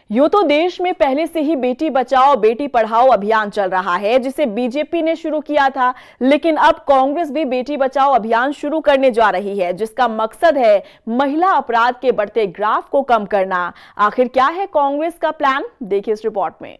यूं तो देश में पहले से ही बेटी बचाओ बेटी पढ़ाओ अभियान चल रहा है, जिसे बीजेपी ने शुरू किया था। लेकिन अब कांग्रेस भी बेटी बचाओ अभियान शुरू करने जा रही है, जिसका मकसद है महिला अपराध के बढ़ते ग्राफ को कम करना। आखिर क्या है कांग्रेस का प्लान, देखिए इस रिपोर्ट में।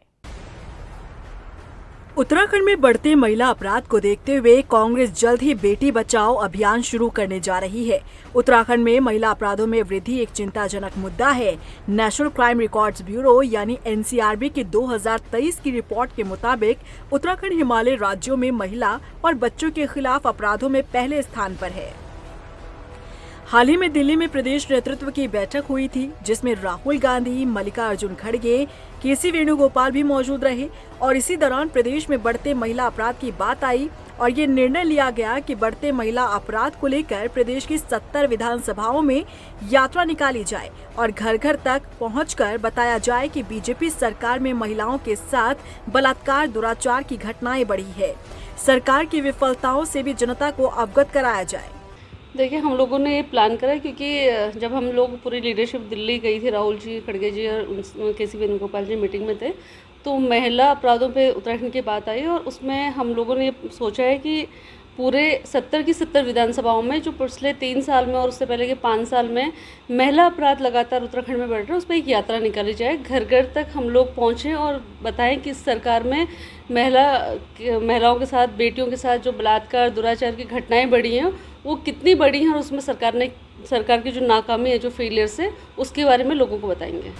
उत्तराखंड में बढ़ते महिला अपराध को देखते हुए कांग्रेस जल्द ही बेटी बचाओ अभियान शुरू करने जा रही है। उत्तराखंड में महिला अपराधों में वृद्धि एक चिंताजनक मुद्दा है। नेशनल क्राइम रिकॉर्ड्स ब्यूरो यानी एनसीआरबी की 2023 की रिपोर्ट के मुताबिक उत्तराखंड हिमालय राज्यों में महिला और बच्चों के खिलाफ अपराधों में पहले स्थान पर है। हाल ही में दिल्ली में प्रदेश नेतृत्व की बैठक हुई थी, जिसमें राहुल गांधी, मल्लिकार्जुन खड़गे, केसी वेणुगोपाल भी मौजूद रहे और इसी दौरान प्रदेश में बढ़ते महिला अपराध की बात आई और ये निर्णय लिया गया कि बढ़ते महिला अपराध को लेकर प्रदेश की 70 विधानसभाओं में यात्रा निकाली जाए और घर घर तक पहुंचकर बताया जाए कि बीजेपी सरकार में महिलाओं के साथ बलात्कार, दुराचार की घटनाएं बढ़ी है। सरकार की विफलताओं से भी जनता को अवगत कराया जाए। देखिए, हम लोगों ने ये प्लान करा क्योंकि जब हम लोग पूरी लीडरशिप दिल्ली गई थी, राहुल जी, खड़गे जी और केसी वेणुगोपाल जी मीटिंग में थे, तो महिला अपराधों पे उत्तराखंड की बात आई और उसमें हम लोगों ने सोचा है कि पूरे 70 की 70 विधानसभाओं में जो पिछले 3 साल में और उससे पहले के 5 साल में महिला अपराध लगातार उत्तराखंड में बढ़ रहे हैं, उस पर एक यात्रा निकाली जाए। घर घर तक हम लोग पहुँचें और बताएं कि इस सरकार में महिलाओं के साथ, बेटियों के साथ जो बलात्कार, दुराचार की घटनाएं बढ़ी हैं वो कितनी बड़ी हैं और उसमें सरकार की जो नाकामी है, जो फेलियर्स है, उसके बारे में लोगों को बताएंगे।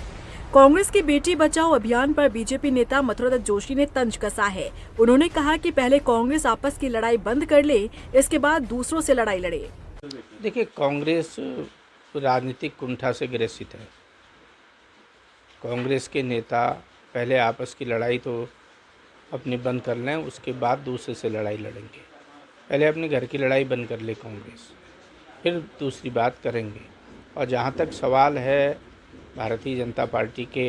कांग्रेस की बेटी बचाओ अभियान पर बीजेपी नेता मथुरा जोशी ने तंज कसा है। उन्होंने कहा कि पहले कांग्रेस आपस की लड़ाई बंद कर ले, इसके बाद दूसरों से लड़ाई लड़े। देखिए, कांग्रेस राजनीतिक कुंठा से ग्रसित है। कांग्रेस के नेता पहले आपस की लड़ाई तो अपनी बंद कर लें, उसके बाद दूसरे से लड़ाई लड़ेंगे। पहले अपने घर की लड़ाई बंद कर ले कांग्रेस, फिर दूसरी बात करेंगे। और जहाँ तक सवाल है भारतीय जनता पार्टी के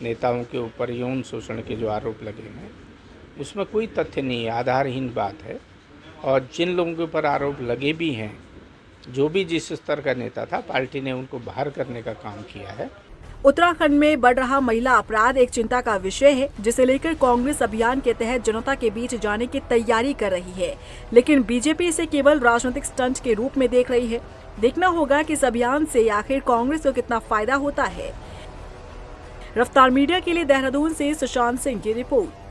नेताओं के ऊपर यौन शोषण के जो आरोप लगे हैं, उसमें कोई तथ्य नहीं है, आधारहीन बात है। और जिन लोगों के ऊपर आरोप लगे भी हैं, जो भी जिस स्तर का नेता था, पार्टी ने उनको बाहर करने का काम किया है। उत्तराखंड में बढ़ रहा महिला अपराध एक चिंता का विषय है, जिसे लेकर कांग्रेस अभियान के तहत जनता के बीच जाने की तैयारी कर रही है। लेकिन बीजेपी इसे केवल राजनीतिक स्टंट के रूप में देख रही है। देखना होगा कि इस अभियान से आखिर कांग्रेस को कितना फायदा होता है। रफ्तार मीडिया के लिए देहरादून से सुशांत सिंह की रिपोर्ट।